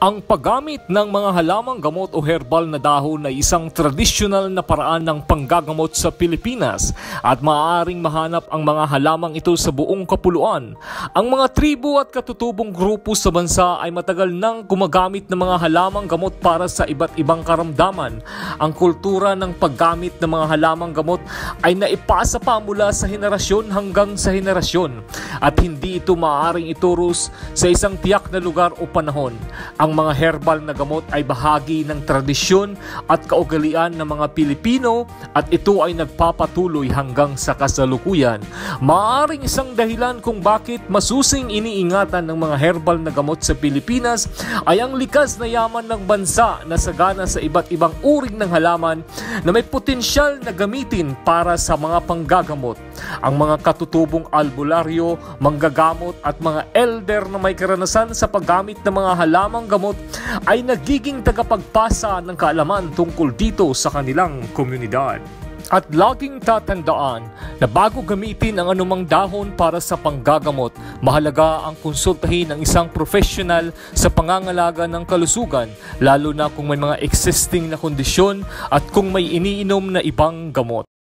Ang paggamit ng mga halamang gamot o herbal na dahon ay isang tradisyonal na paraan ng panggagamot sa Pilipinas at maaaring mahanap ang mga halamang ito sa buong kapuluan. Ang mga tribo at katutubong grupo sa bansa ay matagal nang gumagamit ng mga halamang gamot para sa iba't ibang karamdaman. Ang kultura ng paggamit ng mga halamang gamot ay naipasa pa mula sa henerasyon hanggang sa henerasyon at hindi ito maaaring ituros sa isang tiyak na lugar o panahon. Ang mga herbal na gamot ay bahagi ng tradisyon at kaugalian ng mga Pilipino at ito ay nagpapatuloy hanggang sa kasalukuyan. Maaaring isang dahilan kung bakit masusing iniingatan ng mga herbal na gamot sa Pilipinas ay ang likas na yaman ng bansa na sagana sa iba't ibang uri ng halaman na may potensyal na gamitin para sa mga panggagamot. Ang mga katutubong albularyo, manggagamot at mga elder na may karanasan sa paggamit ng mga halamang gamot ay nagiging tagapagpasa ng kaalaman tungkol dito sa kanilang komunidad. At laging tatandaan na bago gamitin ang anumang dahon para sa panggagamot, mahalaga ang konsultahin ng isang profesional sa pangangalaga ng kalusugan, lalo na kung may mga existing na kondisyon at kung may iniinom na ibang gamot.